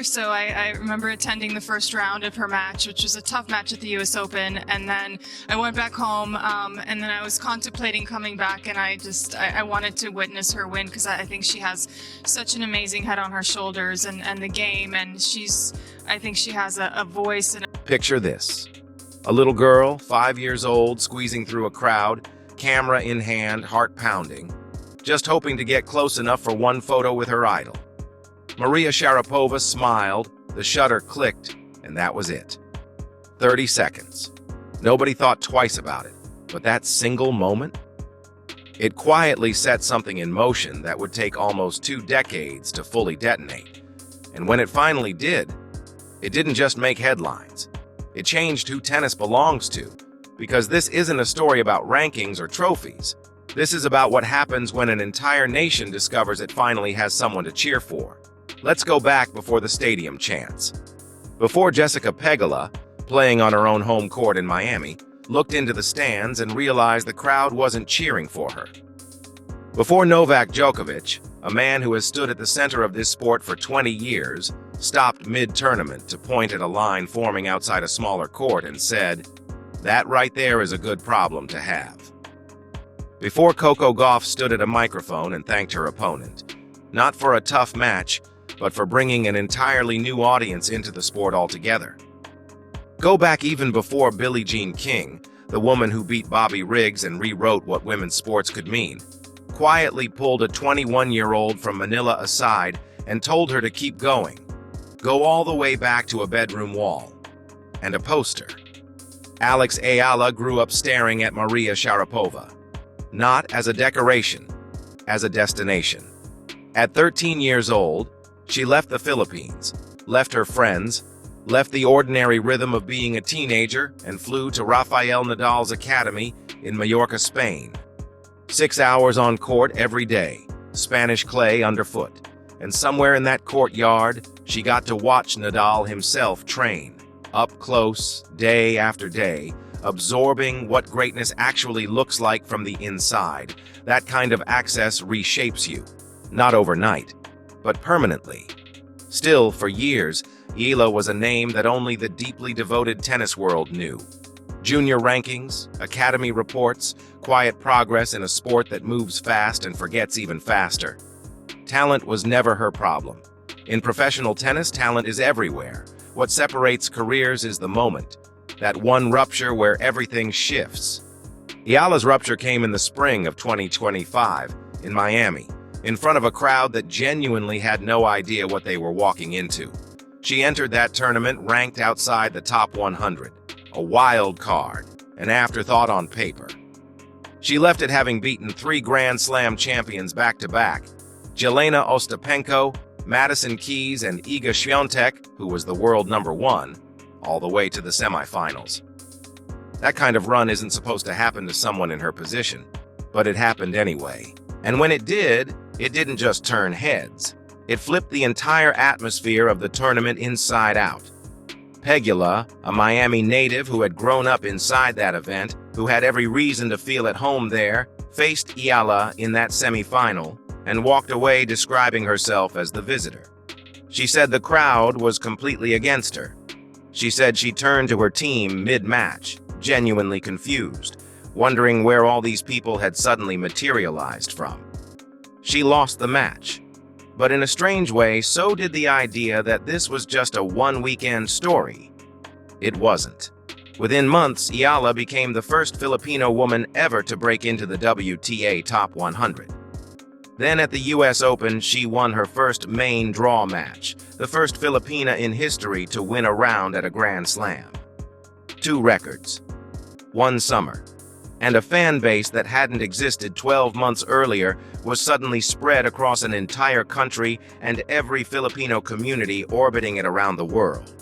so I remember attending the first round of her match, which was a tough match at the U.S. Open, and then I went back home, and then I was contemplating coming back, and I wanted to witness her win because I think she has such an amazing head on her shoulders and the game, and I think she has a voice. Picture this. A little girl, 5 years old, squeezing through a crowd, camera in hand, heart pounding, just hoping to get close enough for one photo with her idol. Maria Sharapova smiled, the shutter clicked, and that was it. 30 seconds. Nobody thought twice about it, but that single moment? It quietly set something in motion that would take almost 2 decades to fully detonate. And when it finally did, it didn't just make headlines. It changed who tennis belongs to, because this isn't a story about rankings or trophies. This is about what happens when an entire nation discovers it finally has someone to cheer for. Let's go back before the stadium chants. Before Jessica Pegula, playing on her own home court in Miami, looked into the stands and realized the crowd wasn't cheering for her. Before Novak Djokovic, a man who has stood at the center of this sport for 20 years, stopped mid-tournament to point at a line forming outside a smaller court and said, "That right there is a good problem to have." Before Coco Gauff stood at a microphone and thanked her opponent, not for a tough match, but for bringing an entirely new audience into the sport altogether. Go back even before Billie Jean King, the woman who beat Bobby Riggs and rewrote what women's sports could mean, quietly pulled a 21-year-old from Manila aside and told her to keep going. Go all the way back to a bedroom wall and a poster. Alex Eala grew up staring at Maria Sharapova, not as a decoration, as a destination. At 13 years old, she left the Philippines, left her friends, left the ordinary rhythm of being a teenager, and flew to Rafael Nadal's academy in Mallorca, Spain. 6 hours on court every day, Spanish clay underfoot. And somewhere in that courtyard, she got to watch Nadal himself train, up close, day after day, absorbing what greatness actually looks like from the inside. That kind of access reshapes you, not overnight, but permanently. Still, for years, Eala was a name that only the deeply devoted tennis world knew. Junior rankings, academy reports, quiet progress in a sport that moves fast and forgets even faster. Talent was never her problem. In professional tennis, talent is everywhere. What separates careers is the moment, that one rupture where everything shifts. Eala's rupture came in the spring of 2025 in Miami, in front of a crowd that genuinely had no idea what they were walking into. She entered that tournament ranked outside the top 100, a wild card, an afterthought on paper. She left it having beaten 3 Grand Slam champions back-to-back, Jelena Ostapenko, Madison Keys, and Iga Świątek, who was the world #1, all the way to the semifinals. That kind of run isn't supposed to happen to someone in her position, but it happened anyway. And when it did, it didn't just turn heads. It flipped the entire atmosphere of the tournament inside out. Pegula, a Miami native who had grown up inside that event, who had every reason to feel at home there, faced Eala in that semifinal and walked away describing herself as the visitor. She said the crowd was completely against her. She said she turned to her team mid-match, genuinely confused, wondering where all these people had suddenly materialized from. She lost the match. But in a strange way, so did the idea that this was just a one-weekend story. It wasn't. Within months, Eala became the first Filipino woman ever to break into the WTA Top 100. Then at the US Open, she won her first main draw match, the first Filipina in history to win a round at a Grand Slam. 2 records, 1 summer, and a fan base that hadn't existed 12 months earlier was suddenly spread across an entire country and every Filipino community orbiting it around the world.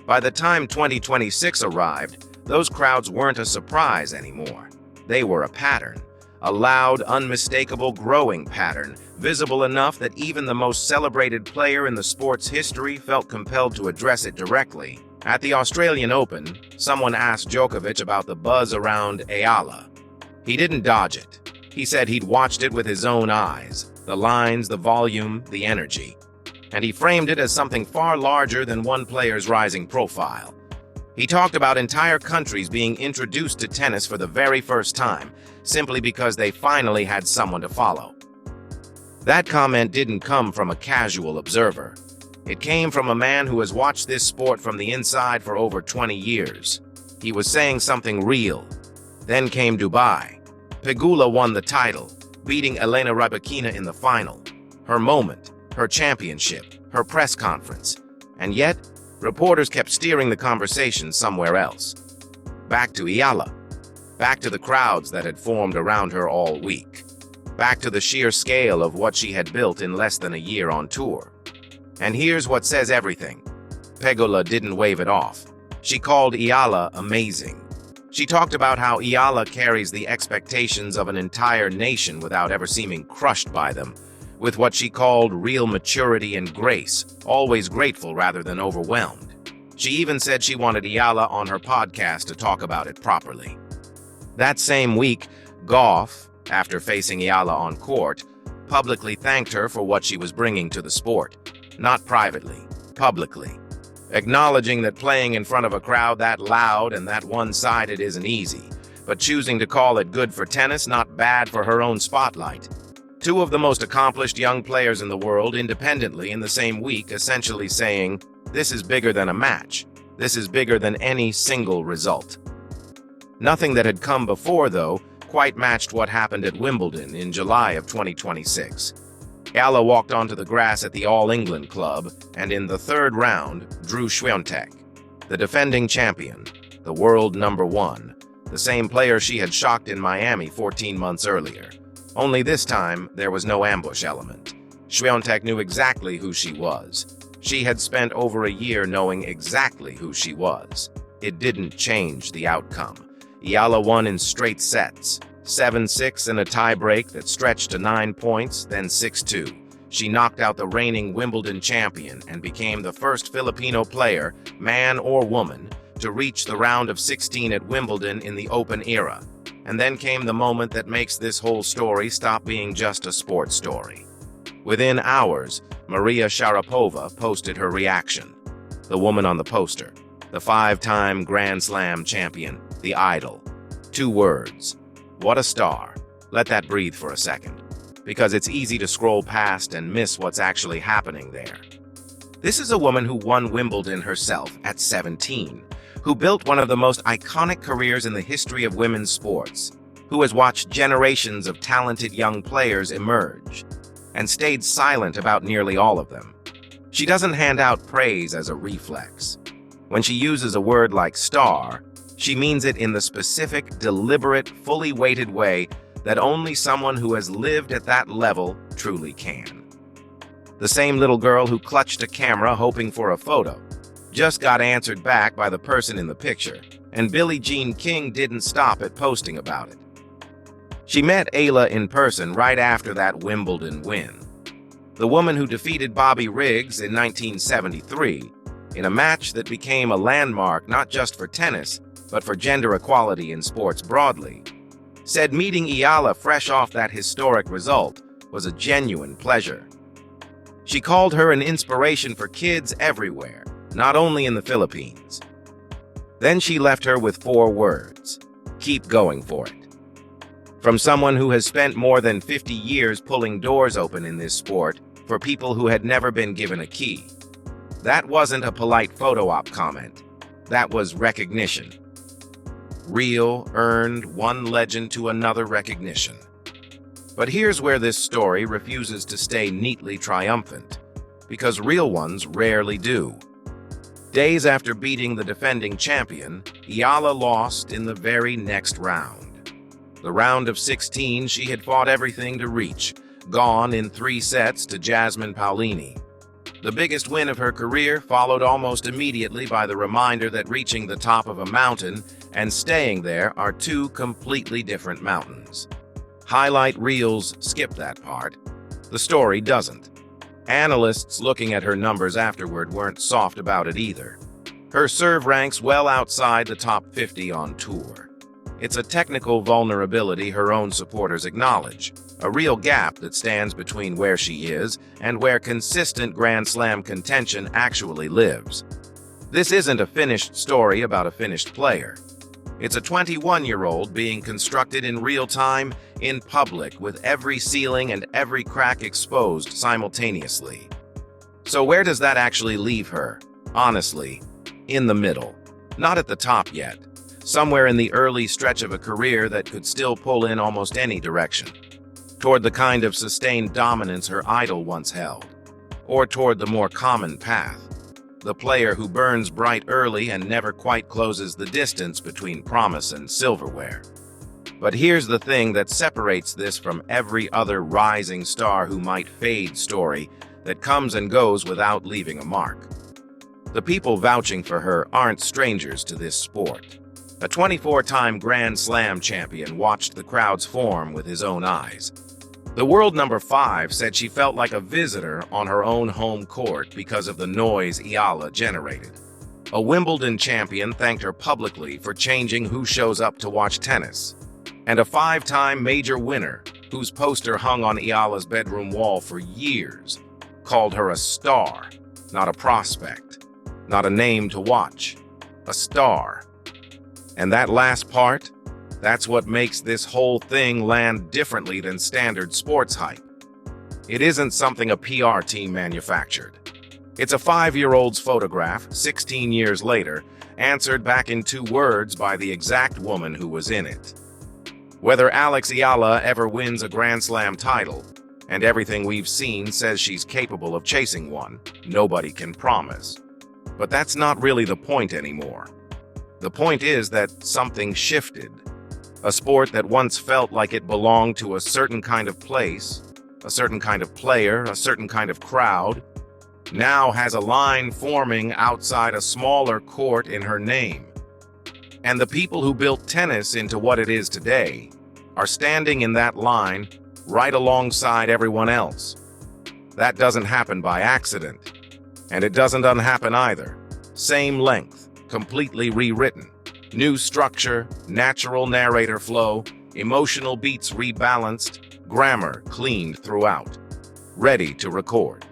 By the time 2026 arrived, those crowds weren't a surprise anymore. They were a pattern. A loud, unmistakable growing pattern, visible enough that even the most celebrated player in the sport's history felt compelled to address it directly. At the Australian Open, someone asked Djokovic about the buzz around Eala. He didn't dodge it. He said he'd watched it with his own eyes, the lines, the volume, the energy. and he framed it as something far larger than one player's rising profile. He talked about entire countries being introduced to tennis for the very first time, simply because they finally had someone to follow. That comment didn't come from a casual observer. It came from a man who has watched this sport from the inside for over 20 years. He was saying something real. Then came Dubai. Pegula won the title, beating Elena Rybakina in the final. Her moment, her championship, her press conference. And yet, reporters kept steering the conversation somewhere else. Back to Eala. Back to the crowds that had formed around her all week. Back to the sheer scale of what she had built in less than a year on tour. And here's what says everything. Pegula didn't wave it off. She called Eala amazing. She talked about how Eala carries the expectations of an entire nation without ever seeming crushed by them, with what she called real maturity and grace, always grateful rather than overwhelmed. She even said she wanted Eala on her podcast to talk about it properly. That same week, Goff, after facing Eala on court, publicly thanked her for what she was bringing to the sport. Not privately, publicly. Acknowledging that playing in front of a crowd that loud and that one-sided isn't easy, but choosing to call it good for tennis, not bad for her own spotlight. Two of the most accomplished young players in the world independently in the same week, essentially saying, this is bigger than a match. This is bigger than any single result. Nothing that had come before, though, quite matched what happened at Wimbledon in July of 2026. Eala walked onto the grass at the All England Club, and in the third round, drew Swiatek, the defending champion, the world #1, the same player she had shocked in Miami 14 months earlier. Only this time, there was no ambush element. Swiatek knew exactly who she was. She had spent over a year knowing exactly who she was. It didn't change the outcome. Eala won in straight sets, 7-6 in a tie-break that stretched to 9 points, then 6-2. She knocked out the reigning Wimbledon champion and became the first Filipino player, man or woman, to reach the round of 16 at Wimbledon in the Open era. And then came the moment that makes this whole story stop being just a sports story. Within hours, Maria Sharapova posted her reaction. The woman on the poster, the 5-time Grand Slam champion, the idol. 2 words. What a star. Let that breathe for a second, because it's easy to scroll past and miss what's actually happening there. This is a woman who won Wimbledon herself at 17, who built one of the most iconic careers in the history of women's sports, who has watched generations of talented young players emerge, and stayed silent about nearly all of them. She doesn't hand out praise as a reflex. When she uses a word like star, she means it in the specific, deliberate, fully weighted way that only someone who has lived at that level truly can. The same little girl who clutched a camera hoping for a photo just got answered back by the person in the picture, and Billie Jean King didn't stop at posting about it. She met Eala in person right after that Wimbledon win. The woman who defeated Bobby Riggs in 1973 in a match that became a landmark not just for tennis, but for gender equality in sports broadly, said meeting Eala fresh off that historic result was a genuine pleasure. She called her an inspiration for kids everywhere, not only in the Philippines. Then she left her with 4 words: keep going for it. From someone who has spent more than 50 years pulling doors open in this sport for people who had never been given a key. That wasn't a polite photo op comment. That was recognition. Real, earned, one legend to another recognition. But here's where this story refuses to stay neatly triumphant, because real ones rarely do. Days after beating the defending champion, Eala lost in the very next round. The round of 16 she had fought everything to reach, gone in 3 sets to Jasmine Paolini. The biggest win of her career followed almost immediately by the reminder that reaching the top of a mountain and staying there are 2 completely different mountains. Highlight reels skip that part. The story doesn't. Analysts looking at her numbers afterward weren't soft about it either. Her serve ranks well outside the top 50 on tour. It's a technical vulnerability her own supporters acknowledge, a real gap that stands between where she is and where consistent Grand Slam contention actually lives. This isn't a finished story about a finished player. It's a 21-year-old being constructed in real time, in public, with every ceiling and every crack exposed simultaneously. So where does that actually leave her? Honestly, in the middle. Not at the top yet. Somewhere in the early stretch of a career that could still pull in almost any direction. Toward the kind of sustained dominance her idol once held. Or toward the more common path. The player who burns bright early and never quite closes the distance between promise and silverware. But here's the thing that separates this from every other rising star who might fade story that comes and goes without leaving a mark. The people vouching for her aren't strangers to this sport. A 24-time Grand Slam champion watched the crowds form with his own eyes. The world number 5 said she felt like a visitor on her own home court because of the noise Eala generated. A Wimbledon champion thanked her publicly for changing who shows up to watch tennis. And a 5-time major winner, whose poster hung on Eala's bedroom wall for years, called her a star, not a prospect, not a name to watch, a star. And that last part? That's what makes this whole thing land differently than standard sports hype. It isn't something a PR team manufactured. It's a 5-year-old's photograph, 16 years later, answered back in 2 words by the exact woman who was in it. Whether Alex Eala ever wins a Grand Slam title, and everything we've seen says she's capable of chasing one, nobody can promise. But that's not really the point anymore. The point is that something shifted. A sport that once felt like it belonged to a certain kind of place, a certain kind of player, a certain kind of crowd, now has a line forming outside a smaller court in her name. And the people who built tennis into what it is today are standing in that line right alongside everyone else. That doesn't happen by accident. And it doesn't unhappen either. Same length, completely rewritten. New structure, natural narrator flow, emotional beats rebalanced, grammar cleaned throughout. Ready to record.